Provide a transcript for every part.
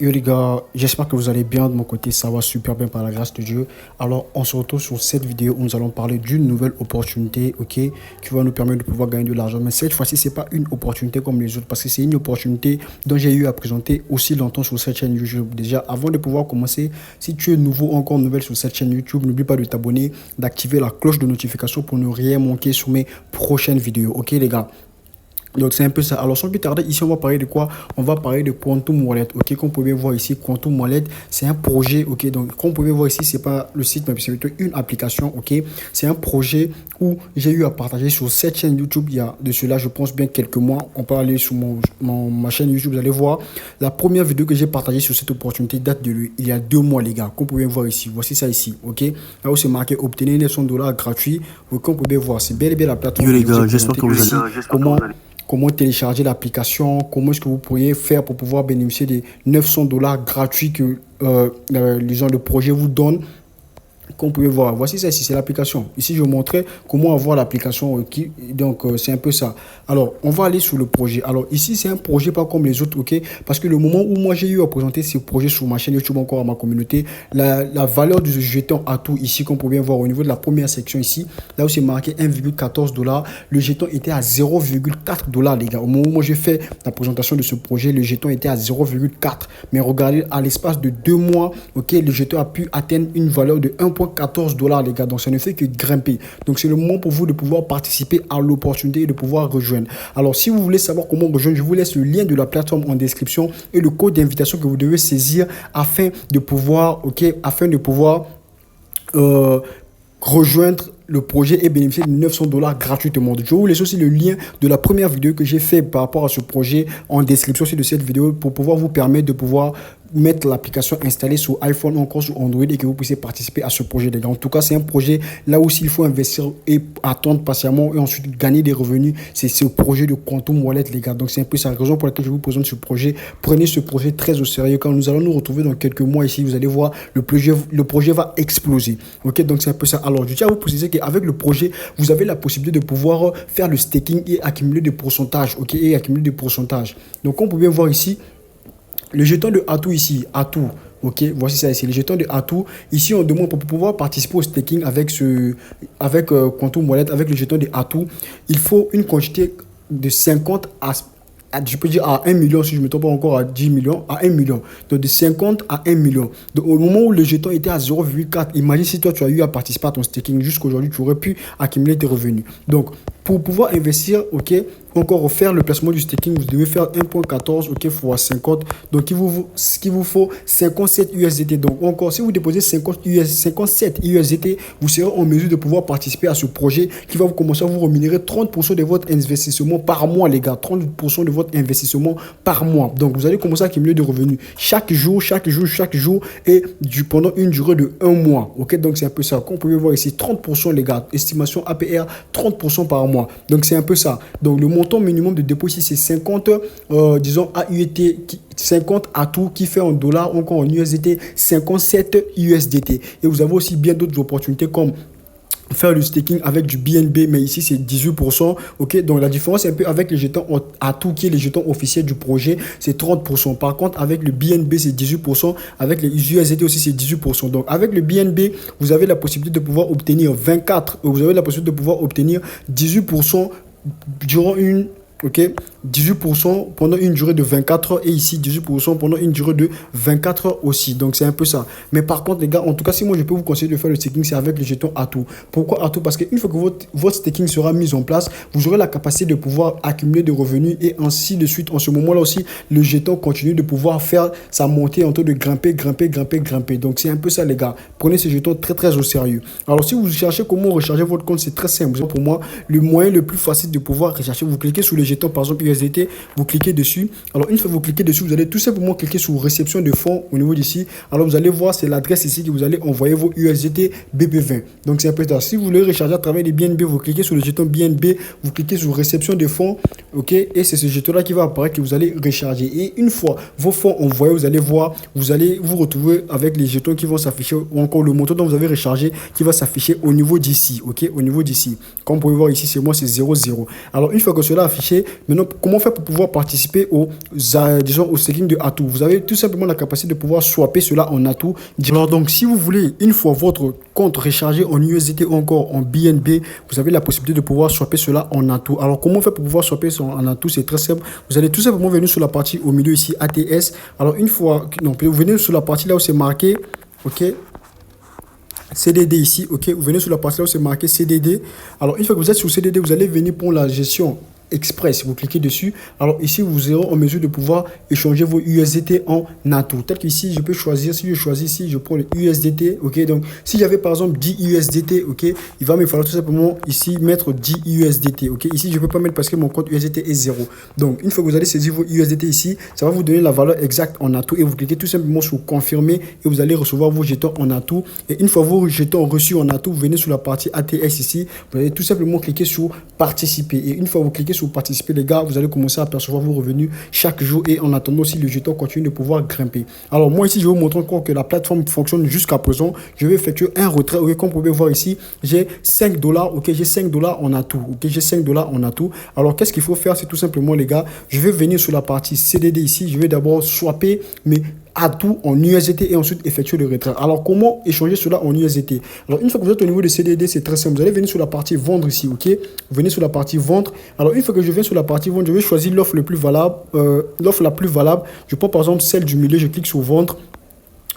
Yo les gars, j'espère que vous allez bien de mon côté, ça va super bien par la grâce de Dieu. Alors on se retrouve sur cette vidéo où nous allons parler d'une nouvelle opportunité, ok, qui va nous permettre de pouvoir gagner de l'argent. Mais cette fois-ci, c'est pas une opportunité comme les autres parce que c'est une opportunité dont j'ai eu à présenter aussi longtemps sur cette chaîne YouTube. Déjà, avant de pouvoir commencer, si tu es nouveau encore nouvelle sur cette chaîne YouTube, n'oublie pas de t'abonner, d'activer la cloche de notification pour ne rien manquer sur mes prochaines vidéos, ok les gars. Donc c'est un peu ça. Alors sans plus tarder, ici on va parler de quoi? On va parler de Quantum Wallet. Ok, comme vous pouvez voir ici, Quantum Wallet, c'est un projet. Ok, donc comme vous pouvez voir ici, c'est pas le site, mais c'est plutôt une application. Ok, c'est un projet où j'ai eu à partager sur cette chaîne YouTube il y a de cela, je pense bien quelques mois. On peut aller sur ma chaîne YouTube, vous allez voir. La première vidéo que j'ai partagée sur cette opportunité date de il y a 2 mois, les gars. Comme vous pouvez voir ici, voici ça ici. Ok, là où c'est marqué obtenir 900 $ gratuits. Donc, comme vous pouvez voir, c'est bel et bien la plateforme. Yo les gars, j'espère que vous allez. Comment télécharger l'application, comment est-ce que vous pourriez faire pour pouvoir bénéficier des 900 $ gratuits que le projet vous donne. Comme vous pouvez voir, voici ça ici, c'est l'application. Ici, je vous montrais comment avoir l'application. Donc, c'est un peu ça. Alors, on va aller sur le projet. Alors, ici, c'est un projet pas comme les autres, ok? Parce que le moment où moi, j'ai eu à présenter ce projet sur ma chaîne YouTube, encore à ma communauté, la valeur du jeton atout ici, comme vous pouvez voir au niveau de la première section ici, là où c'est marqué 1,14 $, le jeton était à 0,4 $, les gars. Au moment où moi, j'ai fait la présentation de ce projet, le jeton était à 0,4. Mais regardez, à l'espace de 2 mois, ok, le jeton a pu atteindre une valeur de 1,14 $, les gars. Donc, ça ne fait que grimper. Donc, c'est le moment pour vous de pouvoir participer à l'opportunité et de pouvoir rejoindre. Alors, si vous voulez savoir comment rejoindre, je vous laisse le lien de la plateforme en description et le code d'invitation que vous devez saisir afin de pouvoir, rejoindre le projet et bénéficier de 900 $ gratuitement. Je vous laisse aussi le lien de la première vidéo que j'ai fait par rapport à ce projet en description de cette vidéo pour pouvoir vous permettre de pouvoir mettre l'application installée sur iPhone ou encore sur Android et que vous puissiez participer à ce projet, les gars. En tout cas, c'est un projet là où s'il faut investir et attendre patiemment et ensuite gagner des revenus, c'est ce projet de Quantum Wallet, les gars. Donc, c'est un peu ça la raison pour laquelle je vous présente ce projet. Prenez ce projet très au sérieux. Quand nous allons nous retrouver dans quelques mois ici, vous allez voir, le projet va exploser. Ok, donc c'est un peu ça. Alors, je tiens à vous préciser qu'avec le projet, vous avez la possibilité de pouvoir faire le staking et accumuler des pourcentages. Ok, et accumuler des pourcentages. Donc, comme vous pouvez voir ici, le jeton de Atout ici, Atout, ok, voici ça ici, le jeton de Atout. Ici, on demande pour pouvoir participer au staking avec Quantum Wallet, avec le jeton de Atout, il faut une quantité de 50 je peux dire à 1 million, si je ne me trompe pas encore à 10 millions, à 1 million. Donc de 50 à 1 million. Donc au moment où le jeton était à 0,4, imagine si toi tu as eu à participer à ton staking jusqu'aujourd'hui, tu aurais pu accumuler tes revenus. Donc pour pouvoir investir, ok, encore refaire le placement du staking, vous devez faire 1,14, ok, fois 50. Donc ce qu'il vous faut 57 USDT. Donc encore, si vous déposez 57 USDT, vous serez en mesure de pouvoir participer à ce projet qui va vous commencer à vous rémunérer 30% de votre investissement par mois, les gars. 30% de votre investissement par mois. Donc vous allez commencer à accumuler des revenus chaque jour et pendant une durée de 1 mois. Ok, donc c'est un peu ça. Comme vous pouvez voir ici, 30%, les gars. Estimation APR, 30% par mois. Donc c'est un peu ça. Donc le montant minimum de dépôt ici, c'est 50, disons, AUT, 50 atout qui fait en dollars, encore en USDT, 57 USDT. Et vous avez aussi bien d'autres opportunités comme faire le staking avec du BNB, mais ici c'est 18%. Ok, donc la différence est un peu avec les jetons Atout qui est les jetons officiels du projet, c'est 30%. Par contre, avec le BNB, c'est 18%. Avec les USDT aussi, c'est 18%. Donc, avec le BNB, vous avez la possibilité de pouvoir obtenir 18% durant ok, 18% pendant une durée de 24 heures et ici 18% pendant une durée de 24 heures aussi. Donc c'est un peu ça. Mais par contre, les gars, en tout cas, si moi je peux vous conseiller de faire le staking, c'est avec le jeton Atout. Pourquoi Atout? Parce qu'une fois que votre staking sera mis en place, vous aurez la capacité de pouvoir accumuler des revenus et ainsi de suite. En ce moment-là aussi, le jeton continue de pouvoir faire sa montée en train de grimper. Donc c'est un peu ça, les gars. Prenez ce jeton très très au sérieux. Alors si vous cherchez comment recharger votre compte, c'est très simple. Pour moi, le moyen le plus facile de pouvoir recharger, vous cliquez sur le jeton, par exemple USDT, vous cliquez dessus. Alors une fois que vous cliquez dessus, vous allez tout simplement cliquer sur réception de fonds au niveau d'ici. Alors vous allez voir, c'est l'adresse ici que vous allez envoyer vos USDT BB20. Donc c'est un peu ça. Si vous voulez recharger à travers les BNB, vous cliquez sur le jeton BNB, vous cliquez sur réception de fonds, ok, et c'est ce jeton là qui va apparaître que vous allez recharger. Et une fois vos fonds envoyés, vous allez voir, vous allez vous retrouver avec les jetons qui vont s'afficher, ou encore le montant dont vous avez rechargé qui va s'afficher au niveau d'ici, ok, au niveau d'ici. Comme vous pouvez voir ici, c'est moi, c'est 00. Alors une fois que cela affiché, Maintenant, comment faire pour pouvoir participer disons, au staking de Atou? Vous avez tout simplement la capacité de pouvoir swapper cela en Atou. Alors donc, si vous voulez, une fois votre compte rechargé en USDT ou encore en BNB, vous avez la possibilité de pouvoir swapper cela en Atou. Alors, comment faire pour pouvoir swapper en Atou? C'est très simple. Vous allez tout simplement venir sur la partie au milieu ici, ATS. Alors, une fois, non, vous venez sur la partie là où c'est marqué, ok, CDD ici, ok, vous venez sur la partie là où c'est marqué CDD. Alors, une fois que vous êtes sur CDD, vous allez venir pour la gestion express, vous cliquez dessus. Alors ici, vous serez en mesure de pouvoir échanger vos USDT en Atou. Tel qu'ici, je peux choisir, si je choisis ici, je prends le USDT, ok. Donc, si j'avais par exemple 10 USDT, ok, il va me falloir tout simplement ici mettre 10 USDT, ok. Ici, je ne peux pas mettre parce que mon compte USDT est 0. Donc, une fois que vous allez saisir vos USDT ici, ça va vous donner la valeur exacte en Atou et vous cliquez tout simplement sur confirmer et vous allez recevoir vos jetons en Atou. Et une fois vos jetons reçus en Atou, vous venez sur la partie ATS ici, vous allez tout simplement cliquer sur participer. Et une fois vous cliquez sur participer, les gars, vous allez commencer à percevoir vos revenus chaque jour et en attendant aussi le jeton continue de pouvoir grimper. Alors moi ici, je vais vous montrer encore que la plateforme fonctionne jusqu'à présent. Je vais effectuer un retrait. Ok, comme vous pouvez voir ici, j'ai 5 $. Ok, j'ai 5 $ en Atou. Ok, j'ai 5 $ en Atou. Alors qu'est-ce qu'il faut faire? C'est tout simplement, les gars, je vais venir sur la partie CDD ici. Je vais d'abord swapper mes Atou en USDT et ensuite effectuer le retrait. Alors, comment échanger cela en USDT? Alors, une fois que vous êtes au niveau de CDD, c'est très simple. Vous allez venir sur la partie vendre ici, ok? Vous venez sur la partie vendre. Alors, une fois que je viens sur la partie vendre, je vais choisir l'offre la plus valable. Je prends par exemple celle du milieu, je clique sur vendre.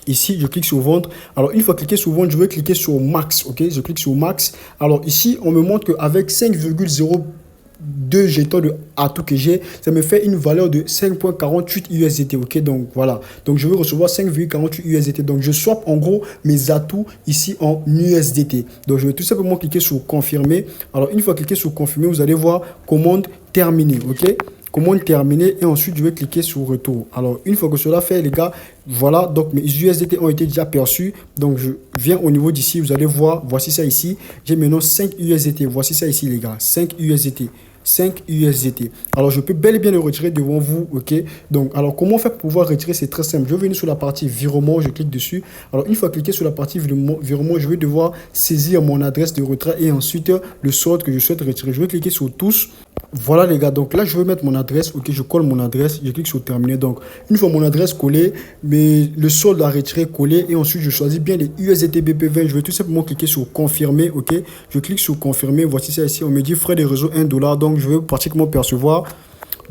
Ici, je clique sur vendre. Alors, une fois cliqué sur vendre, je vais cliquer sur max, ok? Je clique sur max. Alors, ici, on me montre qu'avec 5,02 jetons de Atou que j'ai, ça me fait une valeur de 5,48 USDT, ok? Donc voilà, donc je vais recevoir 5,48 USDT. Donc je swap en gros mes Atou ici en USDT. Donc je vais tout simplement cliquer sur confirmer. Alors une fois cliqué sur confirmer, vous allez voir commande terminée, ok? Commande terminée et ensuite je vais cliquer sur retour. Alors une fois que cela fait, les gars, voilà, donc mes USDT ont été déjà perçus. Donc je viens au niveau d'ici, vous allez voir, voici ça ici, j'ai maintenant 5 USDT. Voici ça ici, les gars, 5 USDT. 5 USDT. Alors, je peux bel et bien le retirer devant vous, ok? Donc, alors, comment faire pour pouvoir retirer? C'est très simple. Je vais venir sur la partie virement, je clique dessus. Alors, une fois cliqué sur la partie virement, je vais devoir saisir mon adresse de retrait et ensuite le solde que je souhaite retirer. Je vais cliquer sur tous. Voilà, les gars. Donc là, je vais mettre mon adresse, ok? Je colle mon adresse, je clique sur terminer. Donc, une fois mon adresse collée, mais le solde à retirer collé et ensuite, je choisis bien les USDT BP20. Je vais tout simplement cliquer sur confirmer, ok? Je clique sur confirmer. Voici ça ici. On me dit frais de réseau 1 $. Donc, je vais pratiquement percevoir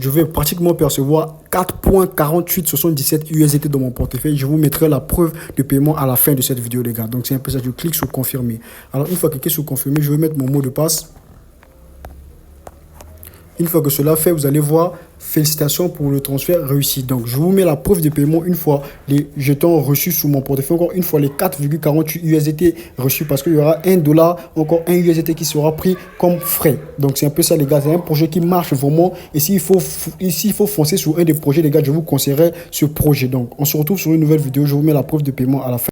4,4877 USDT dans mon portefeuille. Je vous mettrai la preuve de paiement à la fin de cette vidéo, les gars. Donc, c'est un peu ça. Je clique sur confirmer. Alors, une fois cliqué sur confirmer, je vais mettre mon mot de passe. Une fois que cela fait, vous allez voir, félicitations pour le transfert réussi. Donc, je vous mets la preuve de paiement une fois les jetons reçus sur mon portefeuille. Encore une fois, les 4,48 USDT reçus parce qu'il y aura 1 $, encore 1 USDT qui sera pris comme frais. Donc, c'est un peu ça, les gars. C'est un projet qui marche vraiment. Et s'il faut foncer sur un des projets, les gars, je vous conseillerais ce projet. Donc, on se retrouve sur une nouvelle vidéo. Je vous mets la preuve de paiement à la fin.